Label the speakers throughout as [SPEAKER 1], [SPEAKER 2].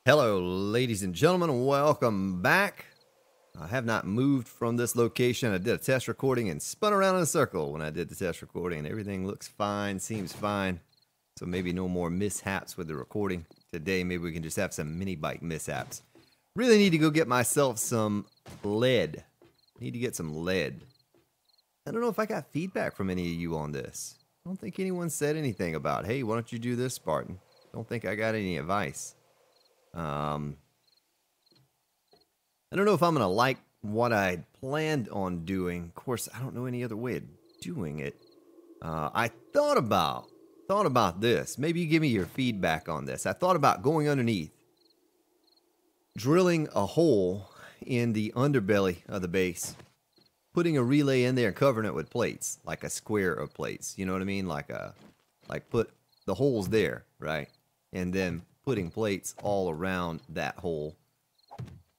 [SPEAKER 1] Hello, ladies and gentlemen. Welcome back. I have not moved from this location. I did a test recording and spun around in a circle when I did the test recording, and everything looks fine, seems fine. So maybe no more mishaps with the recording. Today, maybe we can just have some mini bike mishaps. Really need to go get myself some lead. Need to get some lead. I don't know if I got feedback from any of you on this. I don't think anyone said anything about, hey, why don't you do this, Spartan? Don't think I got any advice. I don't know if I'm going to like what I planned on doing. Of course, I don't know any other way of doing it. I thought about this. Maybe you give me your feedback on this. I thought about going underneath, drilling a hole in the underbelly of the base, putting a relay in there and covering it with plates, like a square of plates. You know what I mean? Like put the holes there, right? And then putting plates all around that hole.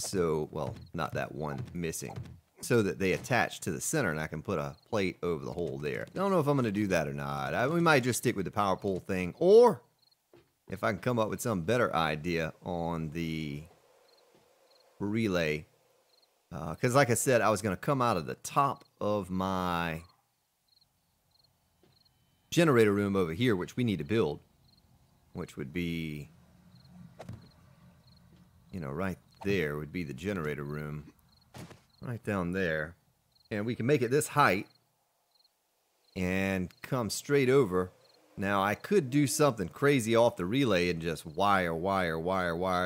[SPEAKER 1] So, well, not that one missing. So that they attach to the center and I can put a plate over the hole there. I don't know if I'm going to do that or not. We might just stick with the power pole thing. Or, if I can come up with some better idea on the relay. Because like I said, I was going to come out of the top of my generator room over here, which we need to build. Which would be, you know, right there would be the generator room. Right down there. And we can make it this height and come straight over. Now, I could do something crazy off the relay and just wire,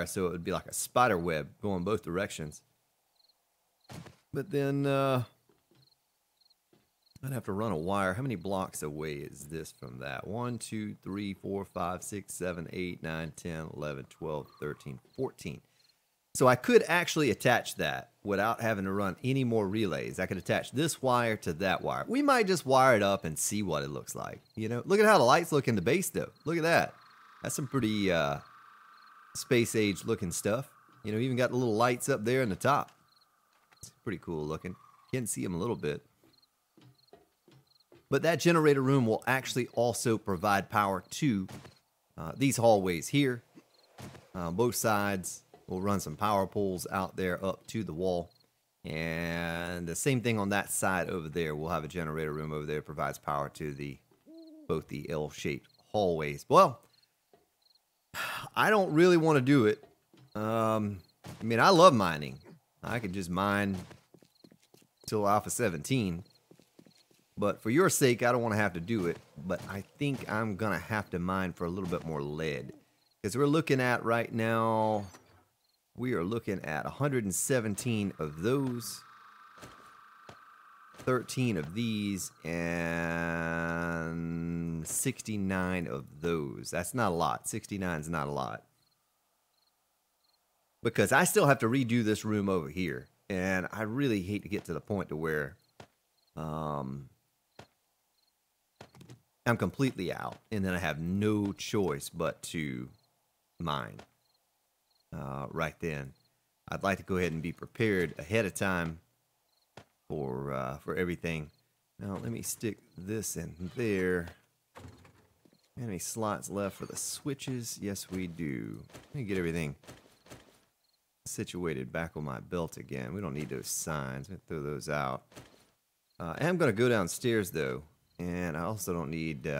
[SPEAKER 1] so it would be like a spider web going both directions. But then I'd have to run a wire. How many blocks away is this from that? 1, 2, 3, 4, 5, 6, 7, 8, 9, 10, 11, 12, 13, 14. So I could actually attach that without having to run any more relays. I could attach this wire to that wire. We might just wire it up and see what it looks like. You know, look at how the lights look in the base though. Look at that. That's some pretty space age looking stuff. You know, even got the little lights up there in the top. It's pretty cool looking. You can see them a little bit. But that generator room will actually also provide power to these hallways here. Both sides. We'll run some power poles out there up to the wall. And the same thing on that side over there. We'll have a generator room over there that provides power to both the L-shaped hallways. Well, I don't really want to do it. I mean, I love mining. I could just mine till Alpha 17. But for your sake, I don't want to have to do it. But I think I'm going to have to mine for a little bit more lead. Because we're looking at right now... We are looking at 117 of those, 13 of these, and 69 of those. That's not a lot. 69 is not a lot. Because I still have to redo this room over here. And I really hate to get to the point to where I'm completely out. And then I have no choice but to mine. Right then, I'd like to go ahead and be prepared ahead of time for everything. Now let me stick this in there. Any slots left for the switches? Yes, we do. Let me get everything situated back on my belt again. We don't need those signs. I'm gonna throw those out. I am gonna go downstairs though, and I also don't need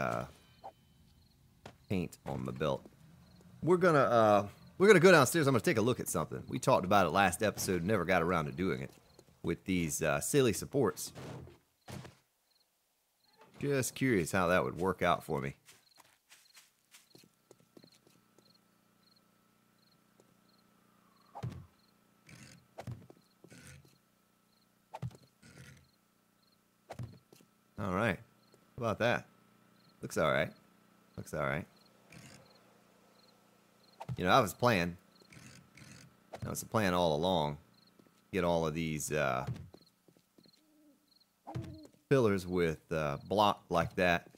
[SPEAKER 1] paint on my belt. We're gonna go downstairs. I'm going to take a look at something. We talked about it last episode, never got around to doing it with these silly supports. Just curious how that would work out for me. All right. How about that? Looks all right. Looks all right. You know, that was the plan. That was the plan all along. Get all of these pillars with block like that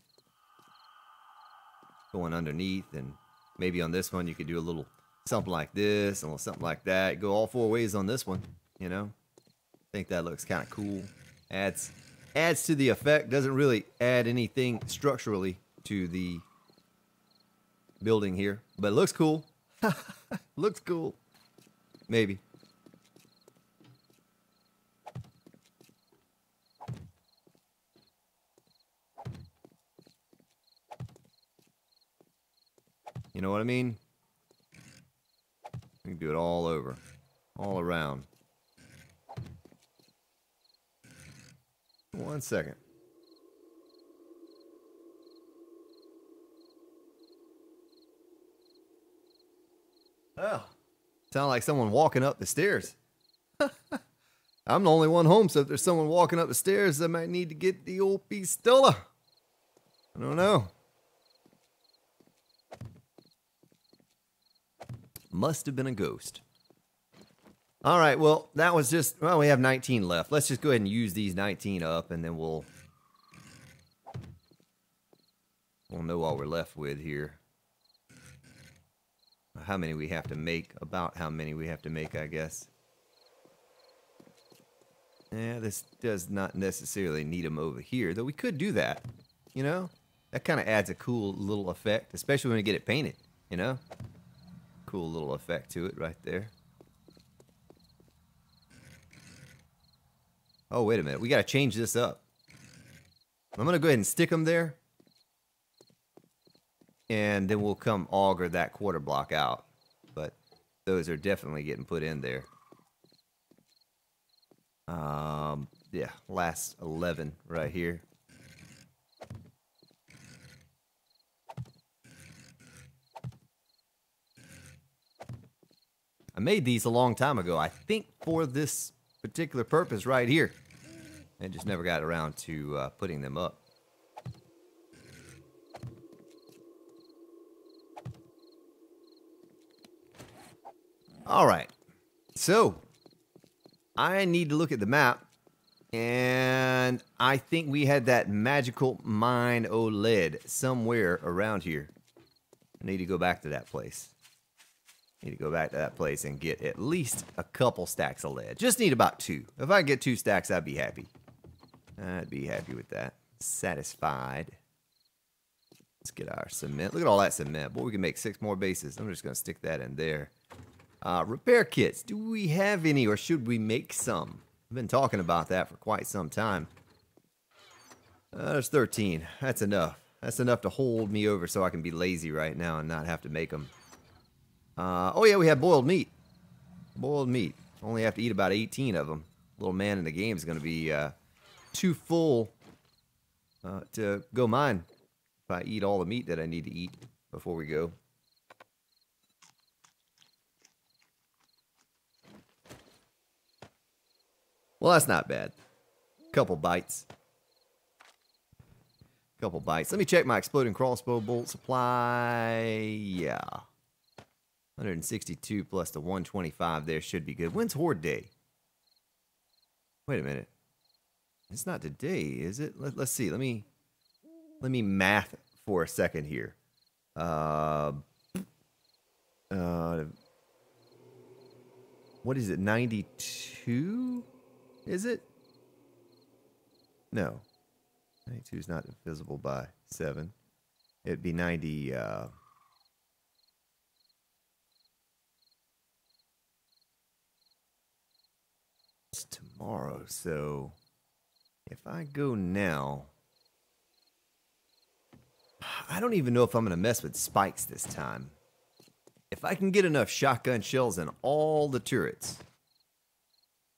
[SPEAKER 1] going underneath, and maybe on this one you could do a little something like this, and a little something like that. Go all four ways on this one. You know, I think that looks kind of cool. Adds to the effect. Doesn't really add anything structurally to the building here, but it looks cool. Looks cool. Maybe. You know what I mean? We can do it all over. All around. 1 second. Oh. Sound like someone walking up the stairs. I'm the only one home, so if there's someone walking up the stairs, I might need to get the old pistola. I don't know. Must have been a ghost. All right, well, that was just... Well, we have 19 left. Let's just go ahead and use these 19 up, and then we'll know what we're left with here. How many we have to make. About how many we have to make, I guess. Yeah, this does not necessarily need them over here, though we could do that, you know? That kind of adds a cool little effect, especially when we get it painted, you know? Cool little effect to it right there. Oh, wait a minute. We got to change this up. I'm going to go ahead and stick them there. And then we'll come auger that quarter block out. But those are definitely getting put in there. Yeah, last 11 right here. I made these a long time ago, I think for this particular purpose right here. I just never got around to putting them up. All right, so I need to look at the map, and I think we had that magical mine o' lead somewhere around here. I need to go back to that place. Need to go back to that place and get at least a couple stacks of lead. Just need about 2. If I get 2 stacks, I'd be happy. I'd be happy with that. Satisfied. Let's get our cement. Look at all that cement. Boy, we can make 6 more bases. I'm just going to stick that in there. Repair kits. Do we have any, or should we make some? I've been talking about that for quite some time. There's 13. That's enough. That's enough to hold me over so I can be lazy right now and not have to make them. Oh yeah, we have boiled meat. Boiled meat. Only have to eat about 18 of them. Little man in the game is going to be too full to go mine if I eat all the meat that I need to eat before we go. Well, that's not bad. Couple bites. Couple bites. Let me check my exploding crossbow bolt supply. Yeah. 162 plus the 125 there should be good. When's Horde Day? Wait a minute. It's not today, is it? Let's see. Let me math for a second here. What is it? 92? Is it? No. 92 is not divisible by 7. It'd be 90. It's tomorrow, so if I go now, I don't even know if I'm going to mess with spikes this time. If I can get enough shotgun shells in all the turrets,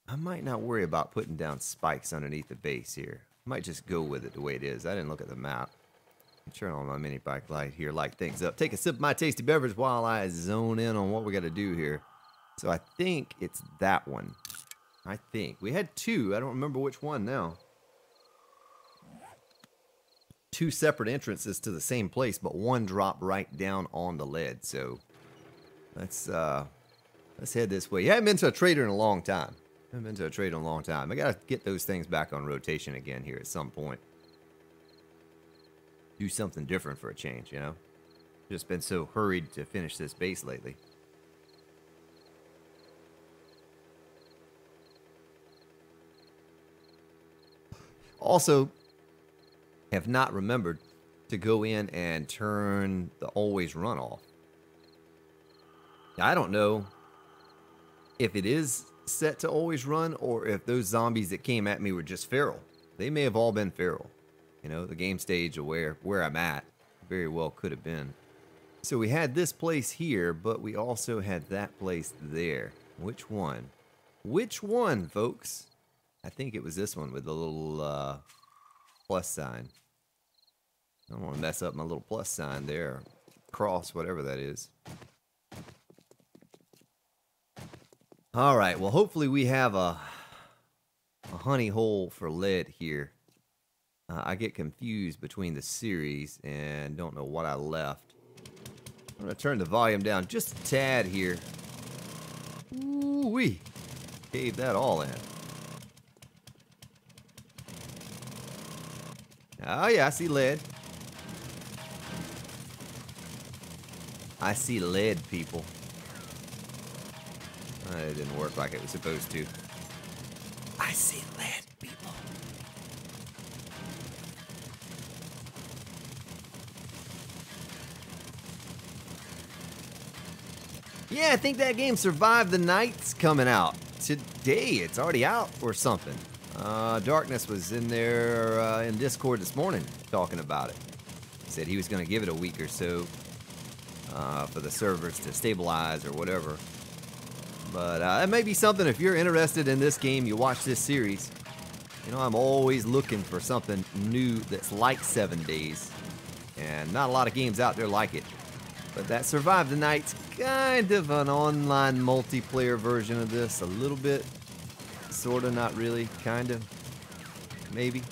[SPEAKER 1] I might not worry about putting down spikes underneath the base here. I might just go with it the way it is. I didn't look at the map. Turn on my mini bike light here, light things up. Take a sip of my tasty beverage while I zone in on what we got to do here. So I think it's that one. I think. We had 2. I don't remember which one now. 2 separate entrances to the same place, but one dropped right down on the lead. So let's head this way. You haven't been to a trader in a long time. I haven't been to a trader in a long time. I gotta get those things back on rotation again here at some point. Do something different for a change, you know? Just been so hurried to finish this base lately. Also, have not remembered to go in and turn the always run off. I don't know if it is set to always run or if those zombies that came at me were just feral. They may have all been feral. You know, the game stage of where I'm at very well could have been. So we had this place here, but we also had that place there. Which one? Which one, folks? I think it was this one with the little plus sign. I don't want to mess up my little plus sign there. Cross, whatever that is. All right, well, hopefully we have a honey hole for lead here. I get confused between the series and don't know what I left. I'm going to turn the volume down just a tad here. Ooh-wee. Cave that all in. Oh, yeah, I see lead. I see lead, people. It didn't work like it was supposed to. I see lead, people. Yeah, I think that game Survive the Night's coming out today. It's already out or something. Darkness was in there in Discord this morning talking about it. He said he was going to give it a week or so for the servers to stabilize or whatever. But it may be something if you're interested in this game, you watch this series. You know, I'm always looking for something new that's like 7 Days. And not a lot of games out there like it. But that Survive the Night's kind of an online multiplayer version of this. A little bit. Sort of, not really. Kind of. Maybe.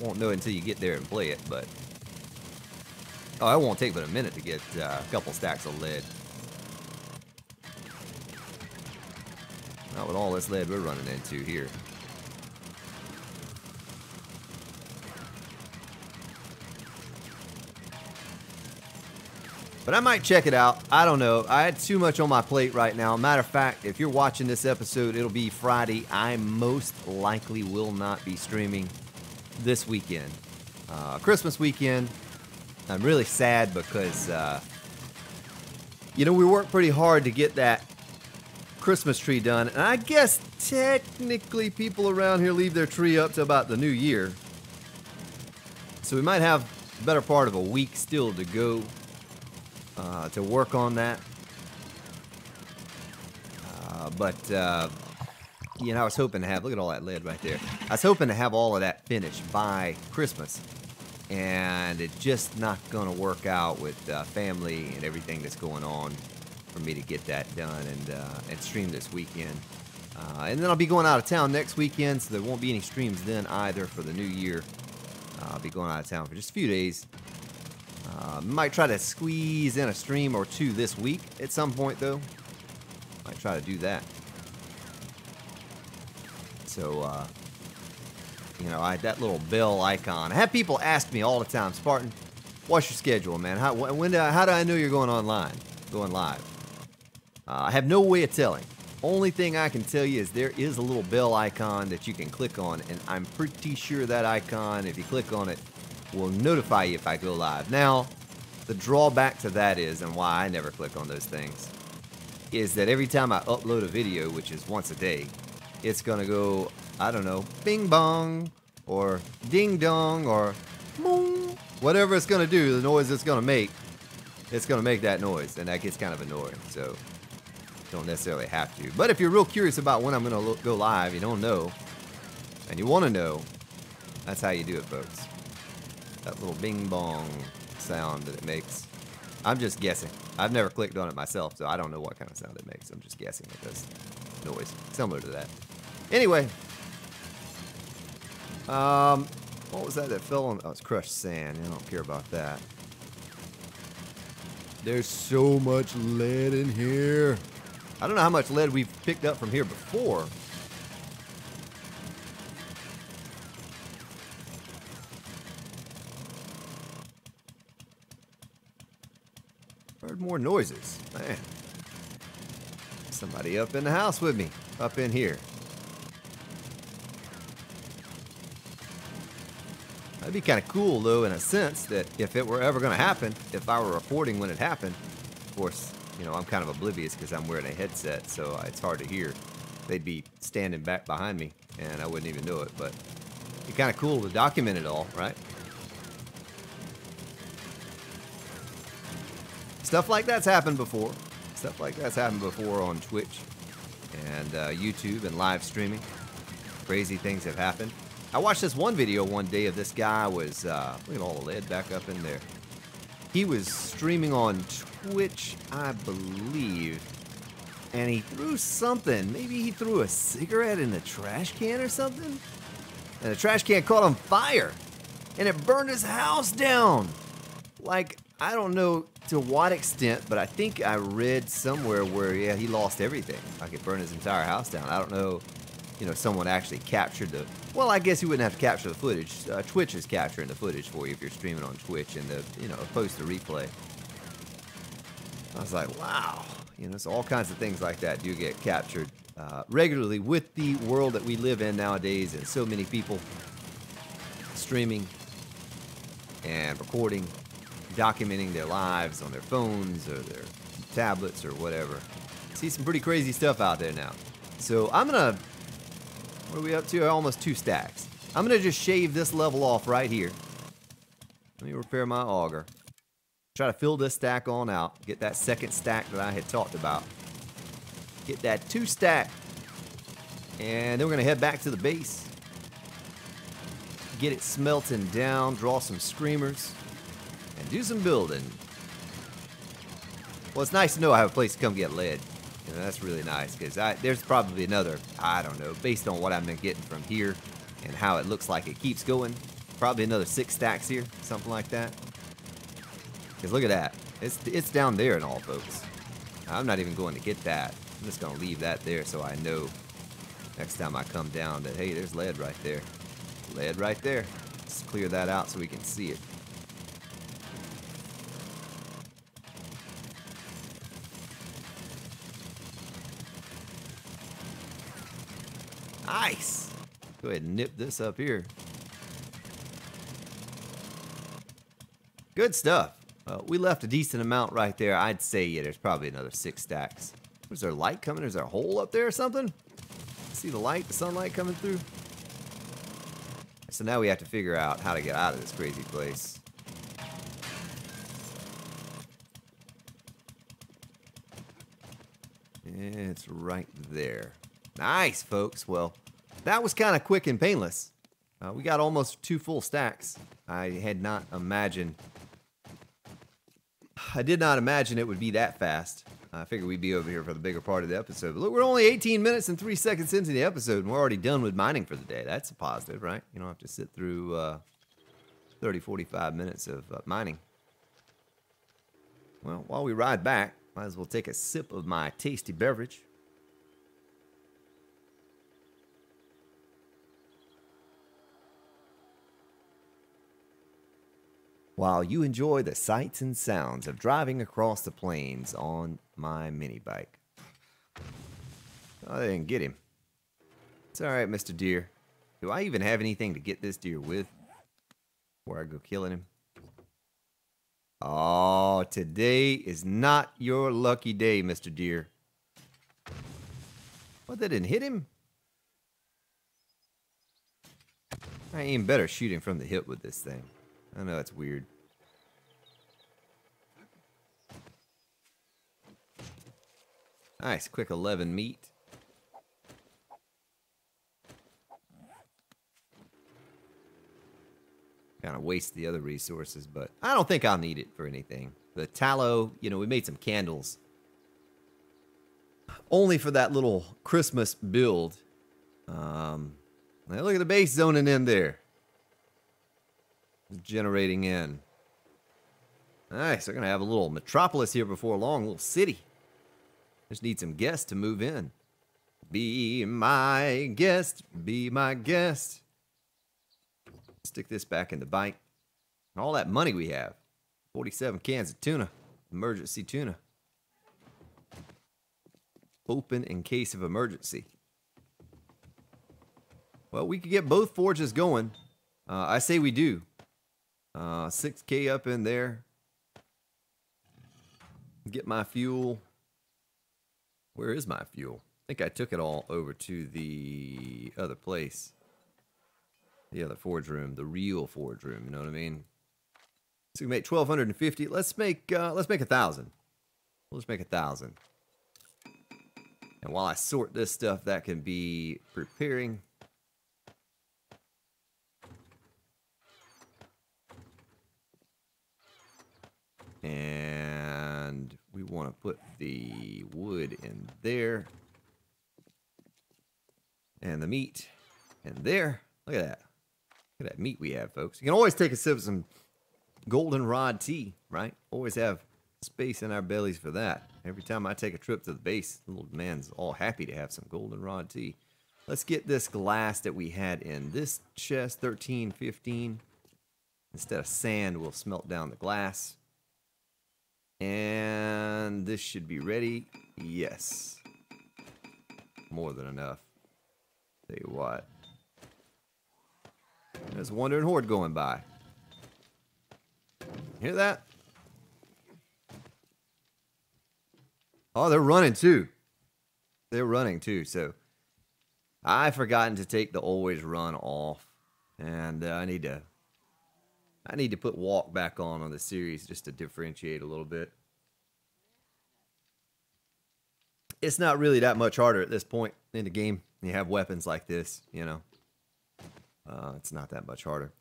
[SPEAKER 1] Won't know until you get there and play it, but... Oh, it won't take but a minute to get a couple stacks of lead. Not with all this lead we're running into here. But I might check it out. I don't know. I had too much on my plate right now. Matter of fact, if you're watching this episode, it'll be Friday. I most likely will not be streaming this weekend. Christmas weekend. I'm really sad because, you know, we worked pretty hard to get that Christmas tree done. And I guess technically people around here leave their tree up to about the new year. So we might have the better part of a week still to go. To work on that. You know, I was hoping to have, look at all that lead right there. I was hoping to have all of that finished by Christmas. And it's just not going to work out with family and everything that's going on for me to get that done and stream this weekend. And then I'll be going out of town next weekend, so there won't be any streams then either for the new year. I'll be going out of town for just a few days. Might try to squeeze in a stream or two this week at some point, though. Might try to do that. So, you know, that little bell icon. I have people ask me all the time, Spartan, what's your schedule, man? How do I know you're going online, going live? I have no way of telling. Only thing I can tell you is there is a little bell icon that you can click on, and I'm pretty sure that icon, if you click on it, will notify you if I go live. Now, the drawback to that is, and why I never click on those things, is that every time I upload a video, which is once a day, it's going to go, I don't know, bing bong, or ding dong, or boom, whatever it's going to do, the noise it's going to make that noise, and that gets kind of annoying, so don't necessarily have to. But if you're real curious about when I'm going to go live, you don't know, and you want to know, that's how you do it, folks. That little bing bong sound that it makes. I'm just guessing. I've never clicked on it myself, so I don't know what kind of sound it makes. I'm just guessing it does noise similar to that. Anyway, what was that fell on? Oh, it's crushed sand. I don't care about that. There's so much lead in here. I don't know how much lead we've picked up from here before. Heard more noises. Man. Somebody up in the house with me. Up in here. That'd be kind of cool, though, in a sense, that if it were ever going to happen, if I were reporting when it happened, Of course, you know, I'm kind of oblivious because I'm wearing a headset, so it's hard to hear. They'd be standing back behind me, and I wouldn't even know it, but it's kind of cool to document it all, right? Stuff like that's happened before. Stuff like that's happened before on Twitch and YouTube and live streaming. Crazy things have happened. I watched this one video one day of this guy was, look at all the lead back up in there. He was streaming on Twitch, I believe, and he threw something. Maybe he threw a cigarette in the trash can or something? And the trash can caught on fire, and it burned his house down. Like, I don't know to what extent, but I think I read somewhere where, yeah, he lost everything. Like, it burned his entire house down. I don't know, you know, someone actually captured the... Well, I guess you wouldn't have to capture the footage. Twitch is capturing the footage for you if you're streaming on Twitch and the, you know, post to replay. I was like, wow. You know, so all kinds of things like that do get captured regularly with the world that we live in nowadays, and so many people streaming and recording, documenting their lives on their phones or their tablets or whatever. See some pretty crazy stuff out there now. So I'm gonna, what are we up to? Almost 2 stacks. I'm gonna just shave this level off right here. Let me repair my auger. Try to fill this stack on out. Get that second stack that I had talked about. Get that 2 stack. And then we're gonna head back to the base. Get it smelting down, draw some screamers, and do some building. Well, it's nice to know I have a place to come get lead. You know, that's really nice, because there's probably another, I don't know, based on what I've been getting from here and how it looks like it keeps going, probably another 6 stacks here, something like that. Because look at that. It's down there and all, folks. I'm not even going to get that. I'm just going to leave that there so I know next time I come down that, hey, there's lead right there. Lead right there. Let's clear that out so we can see it. Nice. Go ahead and nip this up here. Good stuff. We left a decent amount right there. I'd say, yeah, there's probably another 6 stacks. Was there light coming? Is there a hole up there or something? See the light, the sunlight coming through? So now we have to figure out how to get out of this crazy place. It's right there. Nice, folks. Well, that was kind of quick and painless. We got almost 2 full stacks. I did not imagine it would be that fast. I figured we'd be over here for the bigger part of the episode. But look, we're only 18 minutes and 3 seconds into the episode, and we're already done with mining for the day. That's a positive, right? You don't have to sit through 30, 45 minutes of mining. Well, while we ride back, might as well take a sip of my tasty beverage. While you enjoy the sights and sounds of driving across the plains on my mini bike. Oh, they didn't get him. It's alright, Mr. Deer. Do I even have anything to get this deer with before I go killing him? Oh, today is not your lucky day, Mr. Deer. What, that didn't hit him? I aim better shooting from the hip with this thing. I know it's weird. Nice, quick 11 meat. Kind of waste the other resources, but I don't think I'll need it for anything. The tallow, you know, we made some candles. Only for that little Christmas build. Now look at the base zoning in there. Generating in. Nice, we're going to have a little metropolis here before long, a little city. Just need some guests to move in. Be my guest, be my guest. Stick this back in the bike. All that money we have. 47 cans of tuna. Emergency tuna. Open in case of emergency. Well, we could get both forges going. I say we do. 6K up in there. Get my fuel. Where is my fuel? I think I took it all over to the other place. The other forge room, the real forge room, you know what I mean? So we make 1,250. Let's make 1,000. We'll just make 1,000. And while I sort this stuff, that can be preparing. And we want to put the wood in there. And the meat in there. Look at that. Look at that meat we have, folks. You can always take a sip of some goldenrod tea, right? Always have space in our bellies for that. Every time I take a trip to the base, the little man's all happy to have some goldenrod tea. Let's get this glass that we had in this chest, 13, 15. Instead of sand, we'll smelt down the glass. And this should be ready. Yes. More than enough. Tell you what. There's a wandering horde going by. Hear that? Oh, they're running too. They're running too, so I've forgotten to take the always run off. And I need to put walk back on the series just to differentiate a little bit. It's not really that much harder at this point in the game. You have weapons like this, you know. It's not that much harder.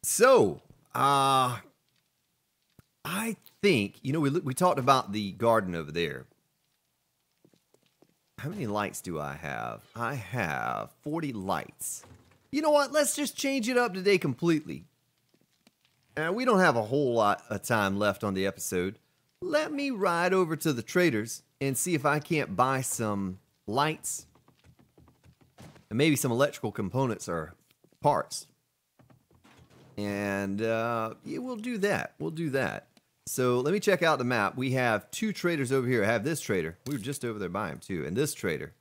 [SPEAKER 1] So, I think, you know, we talked about the garden over there. How many lights do I have? I have 40 lights. You know what? Let's just change it up today completely. And we don't have a whole lot of time left on the episode. Let me ride over to the traders and see if I can't buy some lights and maybe some electrical components or parts. And yeah, we'll do that. We'll do that. So let me check out the map. We have 2 traders over here. I have this trader. We were just over there by him too. And this trader.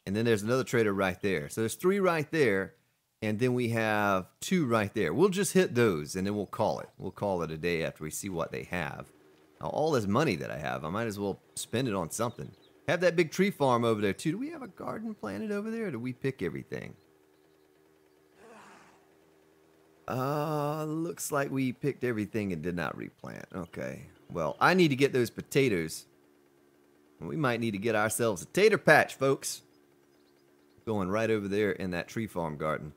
[SPEAKER 1] And then there's another trader right there. So there's 3 right there. And then we have 2 right there. We'll just hit those and then we'll call it. We'll call it a day after we see what they have. Now, all this money that I have, I might as well spend it on something. Have that big tree farm over there too. Do we have a garden planted over there or do we pick everything? Looks like we picked everything and did not replant. Okay. Well, I need to get those potatoes. We might need to get ourselves a tater patch, folks. Going right over there in that tree farm garden.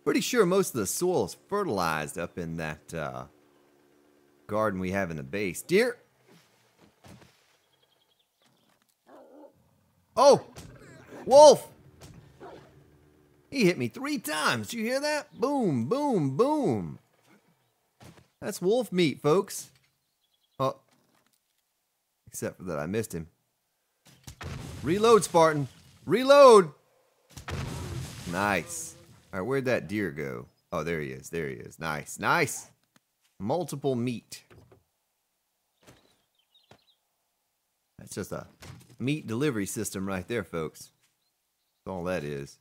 [SPEAKER 1] Pretty sure most of the soil is fertilized up in that garden we have in the base. Deer! Oh! Wolf! He hit me 3 times. Did you hear that? Boom, boom, boom. That's wolf meat, folks. Oh. Except for that I missed him. Reload, Spartan. Reload! Nice. Alright, where'd that deer go? Oh, there he is. There he is. Nice. Nice. Multiple meat. That's just a meat delivery system right there, folks. That's all that is.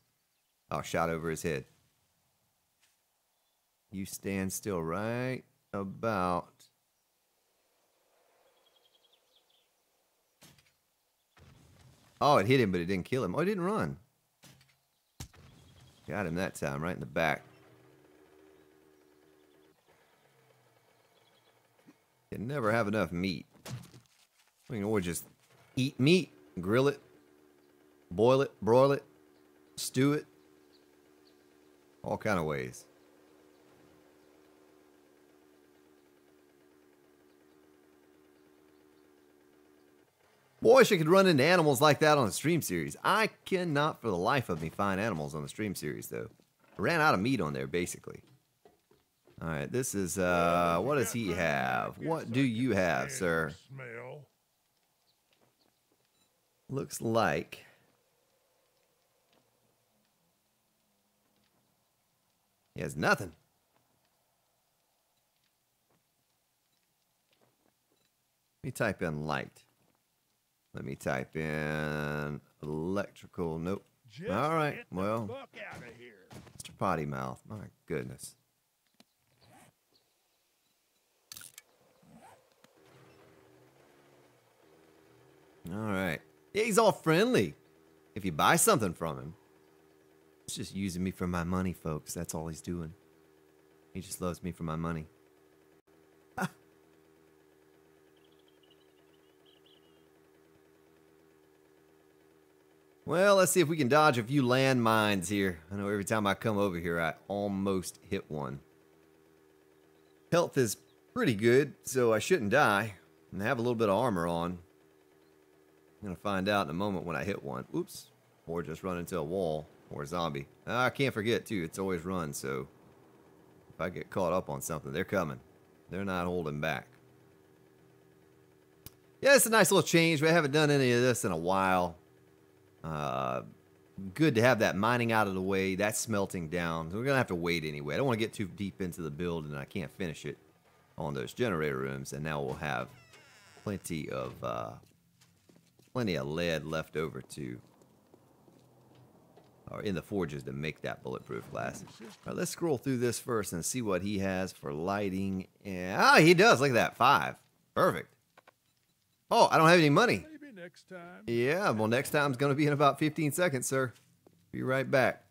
[SPEAKER 1] Oh, shot over his head. You stand still right about. Oh, it hit him, but it didn't kill him. Oh, it didn't run. Got him that time, right in the back. Can never have enough meat. We can always just eat meat, grill it, boil it, broil it, stew it. All kind of ways. Boy, I wish I could run into animals like that on a stream series. I cannot for the life of me find animals on the stream series, though. I ran out of meat on there, basically. Alright, this is, what does he have? What do you have, sir? Looks like he has nothing. Let me type in light. Let me type in electrical. Nope.
[SPEAKER 2] Just
[SPEAKER 1] All right,
[SPEAKER 2] get the
[SPEAKER 1] well,
[SPEAKER 2] fuck out of here.
[SPEAKER 1] Mr. Potty Mouth, my goodness. All right. Yeah, he's all friendly. If you buy something from him, he's just using me for my money, folks. That's all he's doing. He just loves me for my money. Well, let's see if we can dodge a few landmines here. I know every time I come over here, I almost hit one. Health is pretty good, so I shouldn't die. And I have a little bit of armor on. I'm going to find out in a moment when I hit one. Oops. Or just run into a wall or a zombie. I can't forget, too. It's always run, so if I get caught up on something, they're coming. They're not holding back. Yeah, it's a nice little change. We haven't done any of this in a while. Good to have that mining out of the way. That's smelting down. So we're going to have to wait anyway. I don't want to get too deep into the build and I can't finish it on those generator rooms. And now we'll have plenty of lead left over to, or in the forges to make that bulletproof glass. All right, let's scroll through this first and see what he has for lighting. And, he does. Look at that. 5. Perfect. Oh, I don't have any money.
[SPEAKER 2] Next time.
[SPEAKER 1] Yeah, well, next time's going to be in about 15 seconds, sir. Be right back.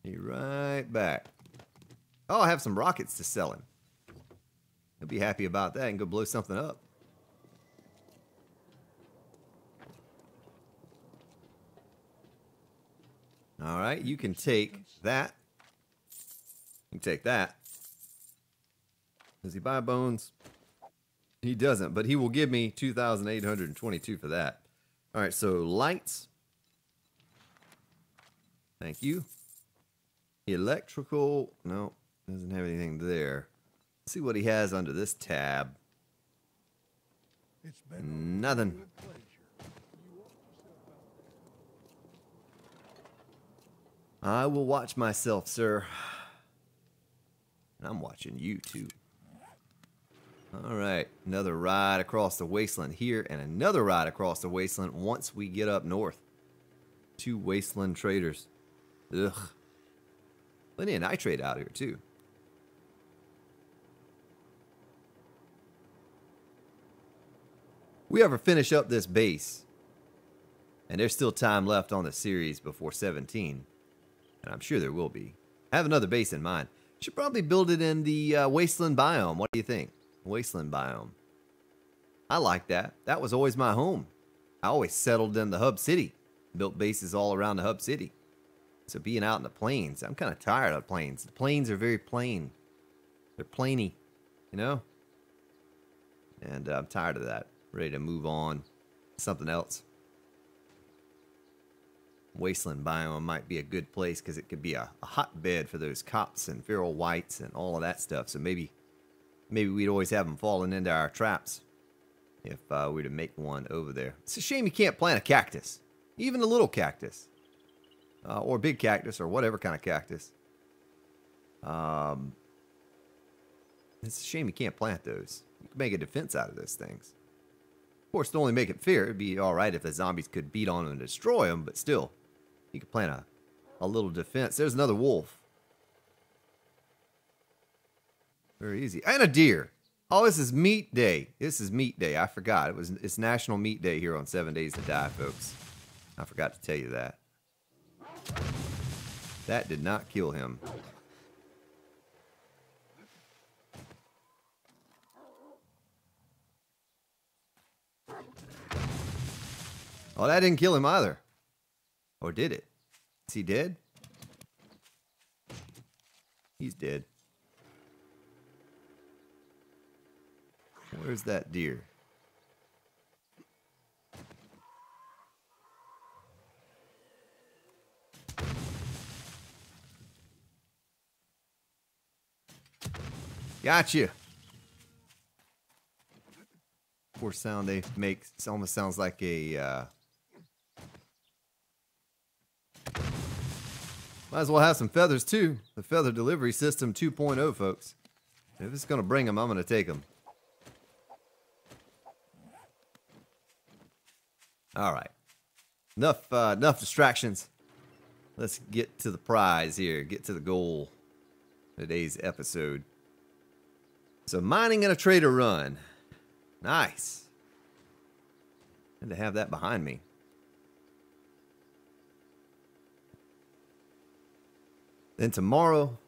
[SPEAKER 1] Be right back. Oh, I have some rockets to sell him. He'll be happy about that and go blow something up. All right, you can take that. You can take that. Does he buy bones? He doesn't, but he will give me 2,822 for that. All right, so lights. Thank you. Electrical. No, doesn't have anything there. Let's see what he has under this tab. Nothing. I will watch myself, sir. And I'm watching you, too. All right, another ride across the wasteland here and another ride across the wasteland once we get up north. 2 wasteland traders. Ugh. Plenty of nitrate out here, too. We ever finish up this base, and there's still time left on the series before 17, and I'm sure there will be. I have another base in mind. Should probably build it in the wasteland biome. What do you think? Wasteland biome. I like that. That was always my home. I always settled in the hub city. Built bases all around the hub city. So being out in the plains, I'm kind of tired of plains. The plains are very plain. They're plainy, you know? And I'm tired of that. Ready to move on. Something else. Wasteland biome might be a good place because it could be a hotbed for those cops and feral whites and all of that stuff. So maybe we'd always have them falling into our traps if we were to make one over there. It's a shame you can't plant a cactus. Even a little cactus. Or big cactus or whatever kind of cactus. It's a shame you can't plant those. You can make a defense out of those things. Of course, to only make it fair, it'd be alright if the zombies could beat on them and destroy them, but still, you could plant a little defense. There's another wolf. Very easy. And a deer. Oh, this is meat day. This is meat day. I forgot. It's National Meat Day here on 7 Days to Die, folks. I forgot to tell you that. That did not kill him. Oh, that didn't kill him either. Or did it? Is he dead? He's dead. Where's that deer? Gotcha. Poor sound they make. It almost sounds like a... Might as well have some feathers too. The feather delivery system 2.0, folks. If it's going to bring them, I'm going to take them. All right. Enough distractions. Let's get to the prize here. Get to the goal. Today's episode. So mining and a trader run. Nice. Good to have that behind me. Then tomorrow,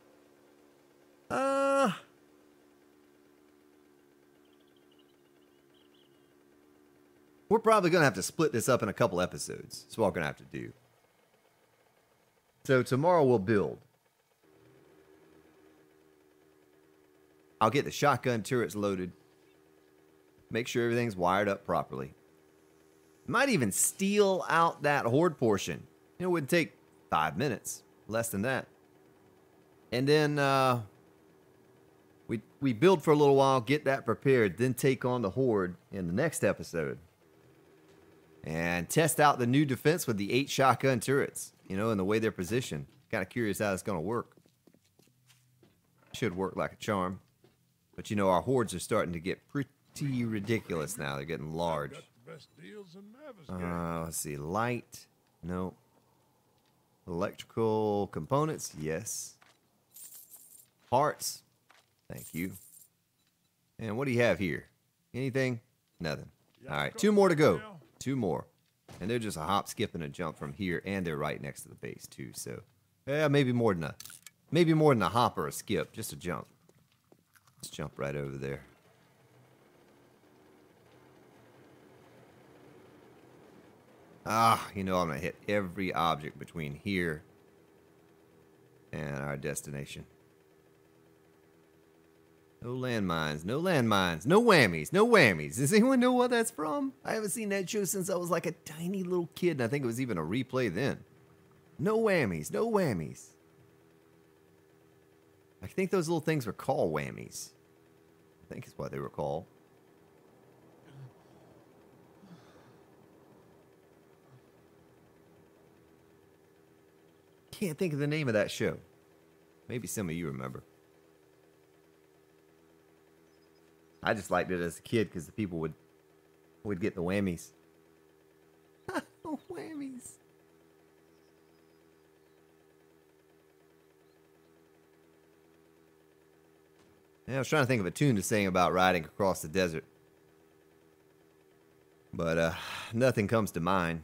[SPEAKER 1] we're probably going to have to split this up in a couple episodes. That's what we're going to have to do. So tomorrow we'll build. I'll get the shotgun turrets loaded. Make sure everything's wired up properly. Might even steal out that horde portion. It would take 5 minutes. Less than that. And then we build for a little while, get that prepared, then take on the horde in the next episode. And test out the new defense with the 8 shotgun turrets, you know, and the way they're positioned. Kind of curious how it's going to work. Should work like a charm. But, you know, our hordes are starting to get pretty ridiculous now. They're getting large. Let's see. Light. No. Electrical components. Yes. Parts. Thank you. And what do you have here? Anything? Nothing. All right. 2 more to go. 2 more. And they're just a hop, skip, and a jump from here. And they're right next to the base, too. So, yeah, maybe more than a hop or a skip. Just a jump. Let's jump right over there. You know I'm going to hit every object between here and our destination. No landmines, no landmines, no whammies, no whammies. Does anyone know what that's from? I haven't seen that show since I was like a tiny little kid, and I think it was even a replay then. No whammies, no whammies. I think those little things were called whammies. I think is what they were called. Can't think of the name of that show. Maybe some of you remember. I just liked it as a kid because the people would get the whammies. Whammies. Yeah, I was trying to think of a tune to sing about riding across the desert. But nothing comes to mind.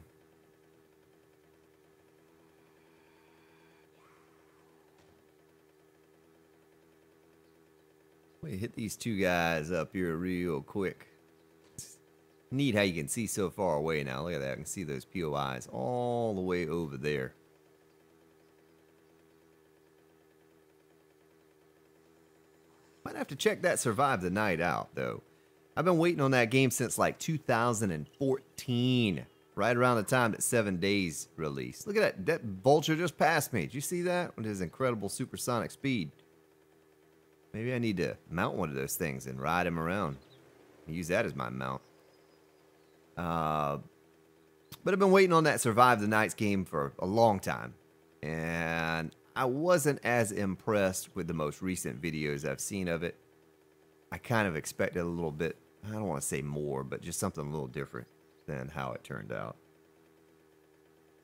[SPEAKER 1] We hit these 2 guys up here real quick. It's neat how you can see so far away now. Look at that. I can see those POIs all the way over there. Might have to check that Survive the Night out, though. I've been waiting on that game since like 2014. Right around the time that 7 Days released. Look at that. That vulture just passed me. Did you see that? With his incredible supersonic speed. Maybe I need to mount one of those things and ride him around. Use that as my mount. But I've been waiting on that Survive the Nights game for a long time. And I wasn't as impressed with the most recent videos I've seen of it. I kind of expected a little bit, I don't want to say more, but just something a little different than how it turned out.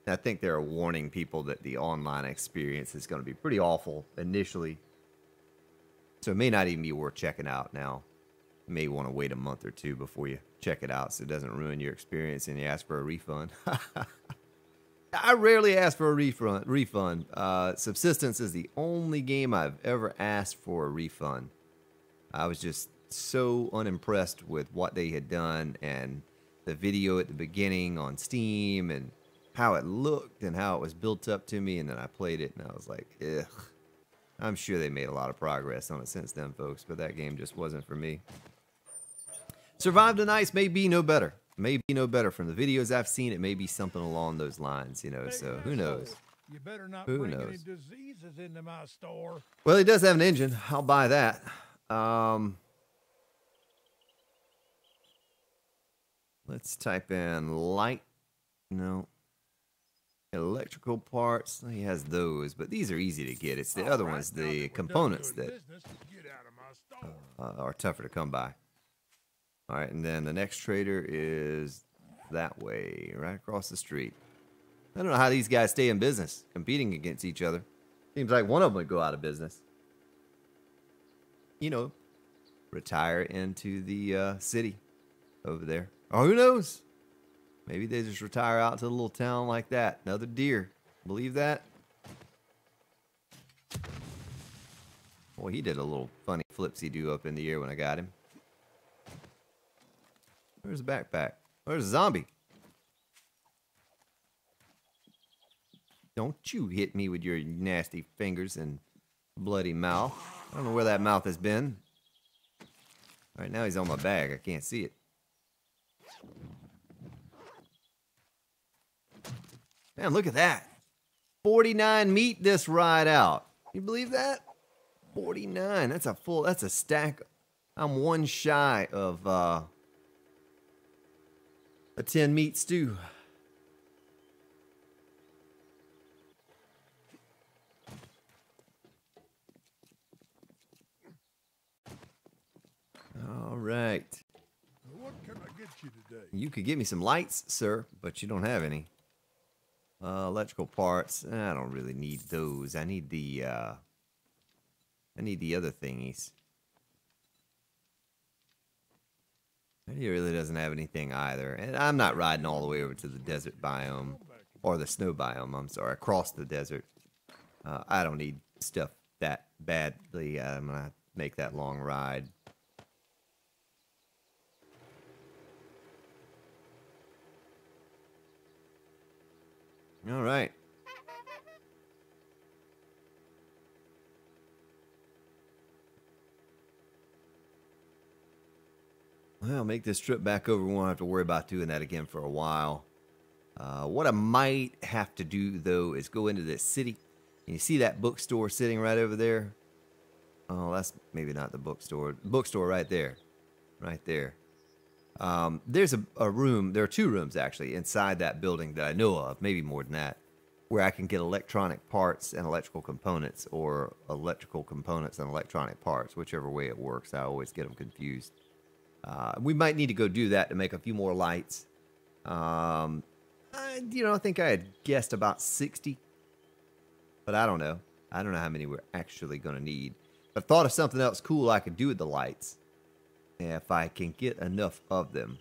[SPEAKER 1] And I think they're warning people that the online experience is going to be pretty awful initially. So it may not even be worth checking out now. You may want to wait a month or 2 before you check it out so it doesn't ruin your experience and you ask for a refund. I rarely ask for a refund. Subsistence is the only game I've ever asked for a refund. I was just so unimpressed with what they had done and the video at the beginning on Steam and how it looked and how it was built up to me, and then I played it and I was like, ugh. I'm sure they made a lot of progress on it since then, folks, but that game just wasn't for me. Survive the Nights may be no better. May be no better. From the videos I've seen, it may be something along those lines, you know, so who knows?
[SPEAKER 2] You better not
[SPEAKER 1] who
[SPEAKER 2] bring
[SPEAKER 1] knows?
[SPEAKER 2] any diseases into my store.
[SPEAKER 1] Well, he does have an engine. I'll buy that. Let's type in light. No. Electrical parts. He has those, but these are easy to get. It's the other ones, the components that are tougher to come by. All right, and then the next trader is that way, right across the street. I don't know how these guys stay in business, competing against each other. Seems like one of them would go out of business. You know, retire into the city over there. Or who knows? Maybe they just retire out to a little town like that. Another deer. Believe that? Well, he did a little funny flipsy-do up in the air when I got him. Where's the backpack? Where's the zombie? Don't you hit me with your nasty fingers and bloody mouth. I don't know where that mouth has been. All right, now he's on my bag. I can't see it. Man, look at that. 49 meat this ride out. You believe that? 49. That's a stack. I'm one shy of a 10 meat stew. All right.
[SPEAKER 2] What can I get you today?
[SPEAKER 1] You could get me some lights, sir, but you don't have any. Electrical parts. I don't really need those. I need the other thingies. He really doesn't have anything either. And I'm not riding all the way over to the desert biome. Or the snow biome, I'm sorry. Across the desert. I don't need stuff that badly. I'm going to make that long ride. All right. Well, make this trip back over. We won't have to worry about doing that again for a while. What I might have to do, though, is go into this city. And you see that bookstore sitting right over there? Oh, that's maybe not the bookstore. Bookstore right there. Right there. There's a room. There are two rooms, actually, inside that building that I know of. Maybe more than that. Where I can get electronic parts and electrical components. Or electrical components and electronic parts. Whichever way it works. I always get them confused. We might need to go do that to make a few more lights. I think I had guessed about 60. But I don't know. I don't know how many we're actually going to need. But I thought of something else cool I could do with the lights. If I can get enough of them.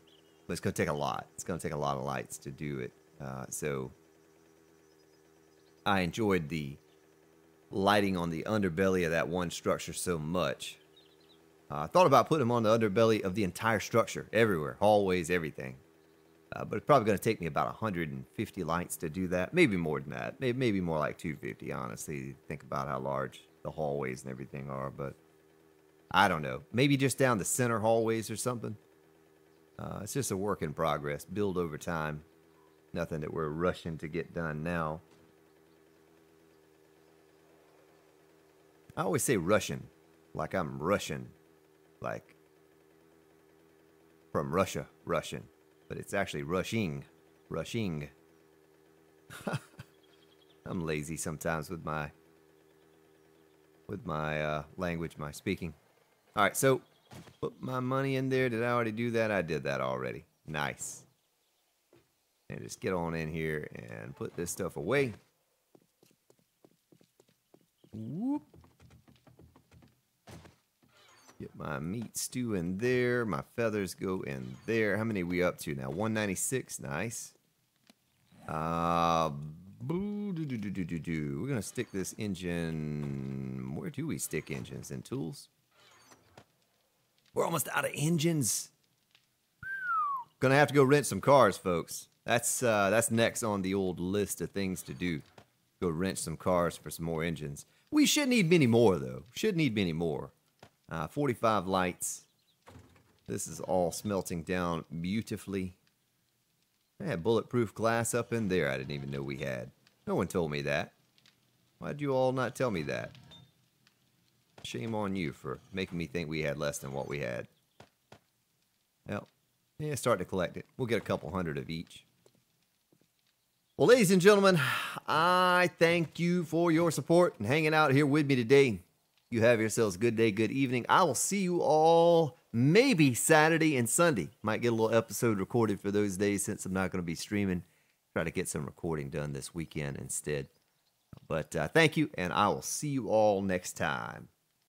[SPEAKER 1] But it's going to take a lot. It's going to take a lot of lights to do it. So I enjoyed the lighting on the underbelly of that one structure so much. I thought about putting them on the underbelly of the entire structure. Everywhere. Hallways, everything. But it's probably going to take me about 150 lights to do that. Maybe more than that. Maybe more like 250, honestly. Think about how large the hallways and everything are. But I don't know. Maybe just down the center hallways or something. It's just a work in progress. Build over time. Nothing that we're rushing to get done now. I always say Russian. Like I'm Russian. Like from Russia, Russian. But it's actually rushing. Rushing. I'm lazy sometimes with my language, my speaking. All right, so put my money in there. Did I already do that? I did that already. Nice. And just get on in here and put this stuff away. Whoop. Get my meat stew in there. My feathers go in there. How many are we up to now? 196. Nice. We're going to stick this engine. Where do we stick engines? In tools? We're almost out of engines. Gonna have to go rent some cars, folks. That's next on the old list of things to do. Go rent some cars for some more engines. We shouldn't need many more, though. Shouldn't need many more. 45 lights. This is all smelting down beautifully. I had bulletproof glass up in there I didn't even know we had. No one told me that. Why'd you all not tell me that? Shame on you for making me think we had less than what we had. Well, yeah, start to collect it. We'll get a couple hundred of each. Well, ladies and gentlemen, I thank you for your support and hanging out here with me today. You have yourselves a good day, good evening. I will see you all maybe Saturday and Sunday. Might get a little episode recorded for those days since I'm not going to be streaming try to get some recording done this weekend instead. But thank you, and I will see you all next time.